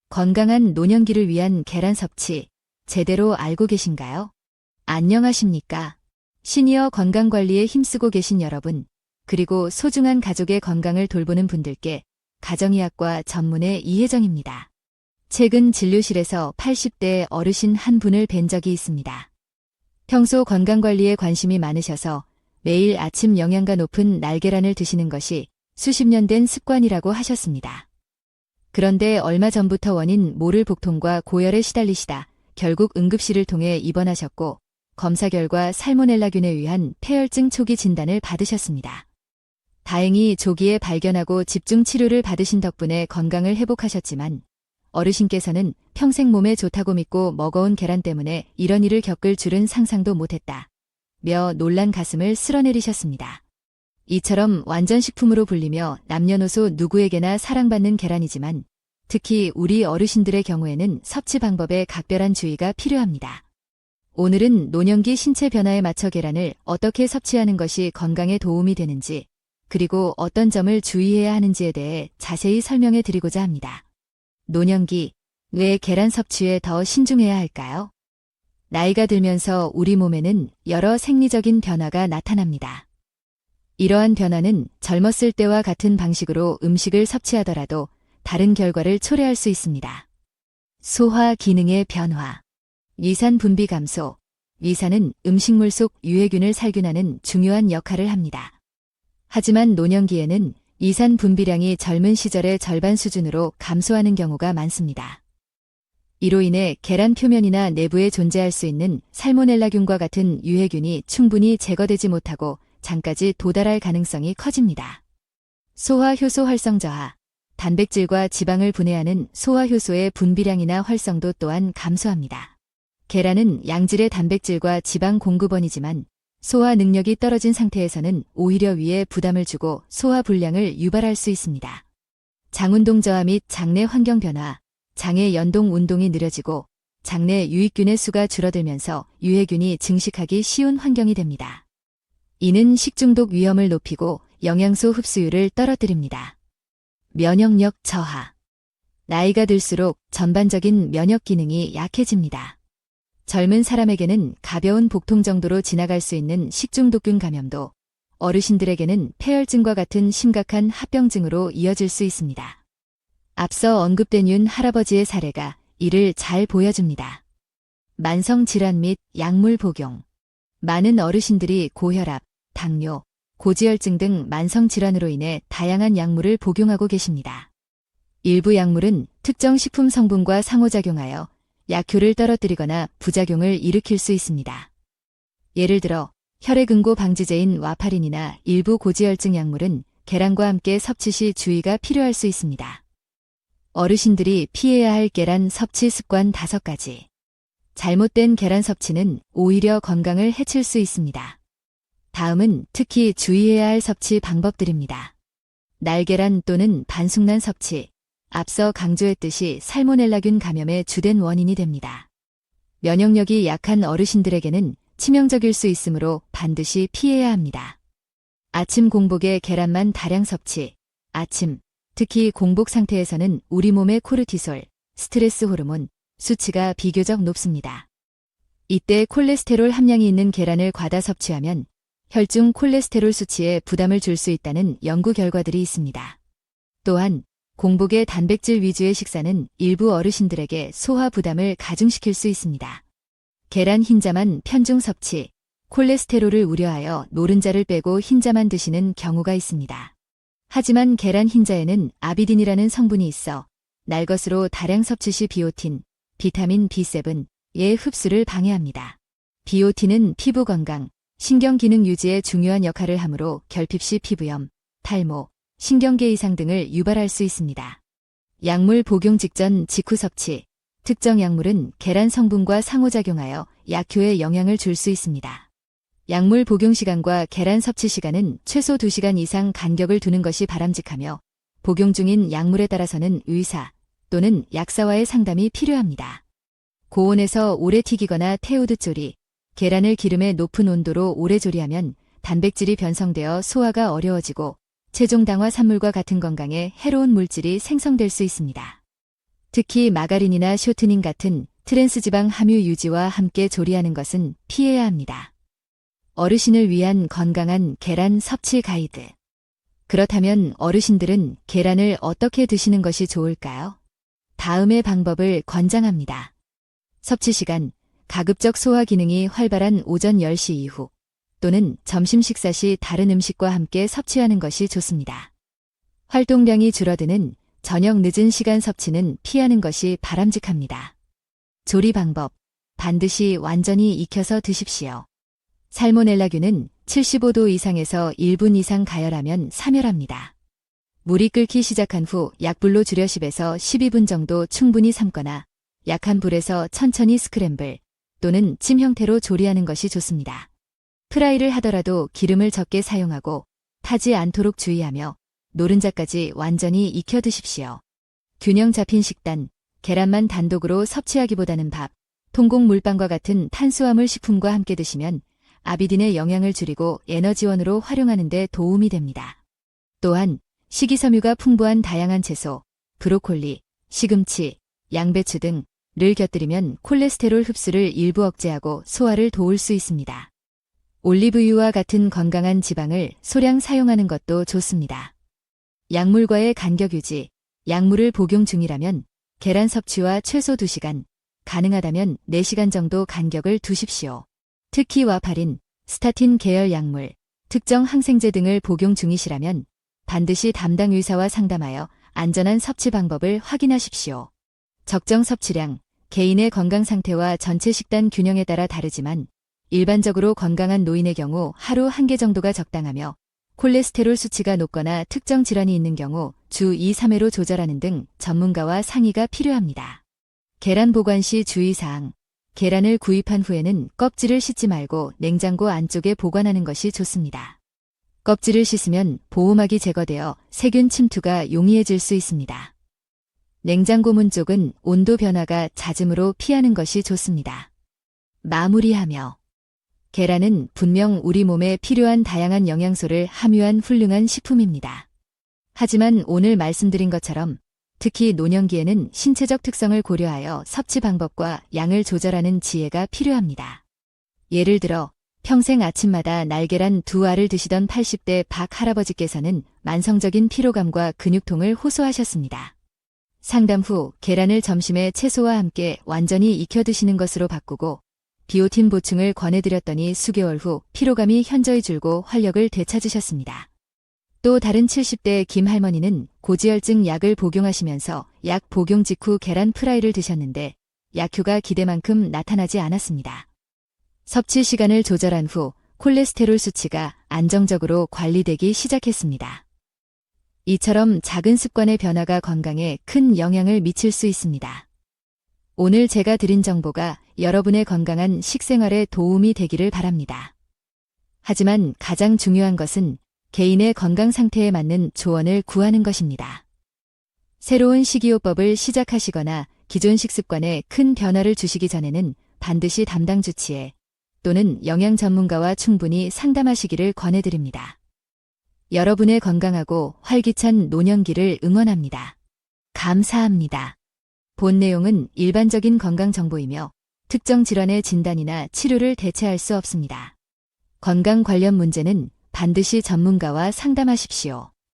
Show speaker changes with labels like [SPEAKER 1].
[SPEAKER 1] 건강한 노년기를 위한 계란 섭취 제대로 알고 계신가요? 안녕하십니까? 시니어 건강관리에 힘쓰고 계신 여러분, 그리고 소중한 가족의 건강을 돌보는 분들께 가정의학과 전문의 이혜정입니다. 최근 진료실에서 80대 어르신 한 분을 뵌 적이 있습니다. 평소 건강관리에 관심이 많으셔서 매일 아침 영양가 높은 날계란을 드시는 것이 수십 년 된 습관이라고 하셨습니다. 그런데 얼마 전부터 원인 모를 복통과 고열에 시달리시다 결국 응급실을 통해 입원하셨고 검사 결과 살모넬라균에 의한 폐혈증 초기 진단을 받으셨습니다. 다행히 조기에 발견하고 집중 치료를 받으신 덕분에 건강을 회복하셨지만 어르신께서는 평생 몸에 좋다고 믿고 먹어온 계란 때문에 이런 일을 겪을 줄은 상상도 못했다 며 놀란 가슴을 쓸어내리셨습니다. 이처럼 완전식품으로 불리며 남녀노소 누구에게나 사랑받는 계란이지만 특히 우리 어르신들의 경우에는 섭취 방법에 각별한 주의가 필요합니다. 오늘은 노년기 신체 변화에 맞춰 계란을 어떻게 섭취하는 것이 건강에 도움이 되는지, 그리고 어떤 점을 주의해야 하는지에 대해 자세히 설명해 드리고자 합니다. 노년기, 왜 계란 섭취에 더 신중해야 할까요? 나이가 들면서 우리 몸에는 여러 생리적인 변화가 나타납니다. 이러한 변화는 젊었을 때와 같은 방식으로 음식을 섭취하더라도 다른 결과를 초래할 수 있습니다. 소화 기능의 변화. 위산 분비 감소. 위산은 음식물 속 유해균을 살균하는 중요한 역할을 합니다. 하지만 노년기에는 위산 분비량이 젊은 시절의 절반 수준으로 감소하는 경우가 많습니다. 이로 인해 계란 표면이나 내부에 존재할 수 있는 살모넬라균과 같은 유해균이 충분히 제거되지 못하고 장까지 도달할 가능성이 커집니다. 소화효소 활성 저하. 단백질과 지방을 분해하는 소화효소의 분비량이나 활성도 또한 감소합니다. 계란은 양질의 단백질과 지방 공급원이지만 소화 능력이 떨어진 상태에서는 오히려 위에 부담을 주고 소화 불량을 유발할 수 있습니다. 장운동 저하 및 장내 환경 변화. 장의 연동 운동이 느려지고 장내 유익균의 수가 줄어들면서 유해균이 증식하기 쉬운 환경이 됩니다. 이는 식중독 위험을 높이고 영양소 흡수율을 떨어뜨립니다. 면역력 저하. 나이가 들수록 전반적인 면역 기능이 약해집니다. 젊은 사람에게는 가벼운 복통 정도로 지나갈 수 있는 식중독균 감염도 어르신들에게는 폐혈증과 같은 심각한 합병증으로 이어질 수 있습니다. 앞서 언급된 윤 할아버지의 사례가 이를 잘 보여줍니다. 만성질환 및 약물 복용. 많은 어르신들이 고혈압, 당뇨, 고지혈증 등 만성질환으로 인해 다양한 약물을 복용하고 계십니다. 일부 약물은 특정 식품 성분과 상호작용하여 약효를 떨어뜨리거나 부작용을 일으킬 수 있습니다. 예를 들어 혈액응고 방지제인 와파린이나 일부 고지혈증 약물은 계란과 함께 섭취 시 주의가 필요할 수 있습니다. 어르신들이 피해야 할 계란 섭취 습관 5가지. 잘못된 계란 섭취는 오히려 건강을 해칠 수 있습니다. 다음은 특히 주의해야 할 섭취 방법들입니다. 날계란 또는 반숙란 섭취. 앞서 강조했듯이 살모넬라균 감염의 주된 원인이 됩니다. 면역력이 약한 어르신들에게는 치명적일 수 있으므로 반드시 피해야 합니다. 아침 공복에 계란만 다량 섭취. 아침, 특히 공복 상태에서는 우리 몸의 코르티솔, 스트레스 호르몬, 수치가 비교적 높습니다. 이때 콜레스테롤 함량이 있는 계란을 과다 섭취하면 혈중 콜레스테롤 수치에 부담을 줄 수 있다는 연구 결과들이 있습니다. 또한 공복의 단백질 위주의 식사는 일부 어르신들에게 소화 부담을 가중시킬 수 있습니다. 계란 흰자만 편중 섭취. 콜레스테롤을 우려하여 노른자를 빼고 흰자만 드시는 경우가 있습니다. 하지만 계란 흰자에는 아비딘이라는 성분이 있어 날 것으로 다량 섭취 시 비오틴, 비타민 B7의 흡수를 방해합니다. 비오틴은 피부 건강, 신경 기능 유지에 중요한 역할을 하므로 결핍 시 피부염, 탈모, 신경계 이상 등을 유발할 수 있습니다. 약물 복용 직전 직후 섭취. 특정 약물은 계란 성분과 상호작용하여 약효에 영향을 줄 수 있습니다. 약물 복용 시간과 계란 섭취 시간은 최소 2시간 이상 간격을 두는 것이 바람직하며 복용 중인 약물에 따라서는 의사 또는 약사와의 상담이 필요합니다. 고온에서 오래 튀기거나 태우듯 조리. 계란을 기름의 높은 온도로 오래 조리하면 단백질이 변성되어 소화가 어려워지고 체중 당화 산물과 같은 건강에 해로운 물질이 생성될 수 있습니다. 특히 마가린이나 쇼트닝 같은 트랜스지방 함유 유지와 함께 조리하는 것은 피해야 합니다. 어르신을 위한 건강한 계란 섭취 가이드. 그렇다면 어르신들은 계란을 어떻게 드시는 것이 좋을까요? 다음의 방법을 권장합니다. 섭취 시간, 가급적 소화 기능이 활발한 오전 10시 이후 또는 점심 식사 시 다른 음식과 함께 섭취하는 것이 좋습니다. 활동량이 줄어드는 저녁 늦은 시간 섭취는 피하는 것이 바람직합니다. 조리 방법, 반드시 완전히 익혀서 드십시오. 살모넬라균은 75도 이상에서 1분 이상 가열하면 사멸합니다. 물이 끓기 시작한 후 약불로 줄여 10에서 12분 정도 충분히 삶거나 약한 불에서 천천히 스크램블 또는 찜 형태로 조리하는 것이 좋습니다. 프라이를 하더라도 기름을 적게 사용하고 타지 않도록 주의하며 노른자까지 완전히 익혀 드십시오. 균형 잡힌 식단, 계란만 단독으로 섭취하기보다는 밥, 통곡 물빵과 같은 탄수화물 식품과 함께 드시면 아비딘의 영양을 줄이고 에너지원으로 활용하는 데 도움이 됩니다. 또한 식이섬유가 풍부한 다양한 채소, 브로콜리, 시금치, 양배추 등을 곁들이면 콜레스테롤 흡수를 일부 억제하고 소화를 도울 수 있습니다. 올리브유와 같은 건강한 지방을 소량 사용하는 것도 좋습니다. 약물과의 간격 유지, 약물을 복용 중이라면 계란 섭취와 최소 2시간, 가능하다면 4시간 정도 간격을 두십시오. 특히 와파린, 스타틴 계열 약물, 특정 항생제 등을 복용 중이시라면 반드시 담당 의사와 상담하여 안전한 섭취 방법을 확인하십시오. 적정 섭취량, 개인의 건강 상태와 전체 식단 균형에 따라 다르지만 일반적으로 건강한 노인의 경우 하루 1개 정도가 적당하며 콜레스테롤 수치가 높거나 특정 질환이 있는 경우 주 2, 3회로 조절하는 등 전문가와 상의가 필요합니다. 계란 보관 시 주의사항. 계란을 구입한 후에는 껍질을 씻지 말고 냉장고 안쪽에 보관하는 것이 좋습니다. 껍질을 씻으면 보호막이 제거되어 세균 침투가 용이해질 수 있습니다. 냉장고 문 쪽은 온도 변화가 잦으므로 피하는 것이 좋습니다. 마무리하며 계란은 분명 우리 몸에 필요한 다양한 영양소를 함유한 훌륭한 식품입니다. 하지만 오늘 말씀드린 것처럼 특히 노년기에는 신체적 특성을 고려하여 섭취 방법과 양을 조절하는 지혜가 필요합니다. 예를 들어 평생 아침마다 날계란 2알을 드시던 80대 박 할아버지께서는 만성적인 피로감과 근육통을 호소하셨습니다. 상담 후 계란을 점심에 채소와 함께 완전히 익혀 드시는 것으로 바꾸고 비오틴 보충을 권해드렸더니 수개월 후 피로감이 현저히 줄고 활력을 되찾으셨습니다. 또 다른 70대 김 할머니는 고지혈증 약을 복용하시면서 약 복용 직후 계란 프라이를 드셨는데 약효가 기대만큼 나타나지 않았습니다. 섭취 시간을 조절한 후 콜레스테롤 수치가 안정적으로 관리되기 시작했습니다. 이처럼 작은 습관의 변화가 건강에 큰 영향을 미칠 수 있습니다. 오늘 제가 드린 정보가 여러분의 건강한 식생활에 도움이 되기를 바랍니다. 하지만 가장 중요한 것은 개인의 건강 상태에 맞는 조언을 구하는 것입니다. 새로운 식이요법을 시작하시거나 기존 식습관에 큰 변화를 주시기 전에는 반드시 담당 주치의 또는 영양 전문가와 충분히 상담하시기를 권해드립니다. 여러분의 건강하고 활기찬 노년기를 응원합니다. 감사합니다. 본 내용은 일반적인 건강 정보이며 특정 질환의 진단이나 치료를 대체할 수 없습니다. 건강 관련 문제는 반드시 전문가와 상담하십시오.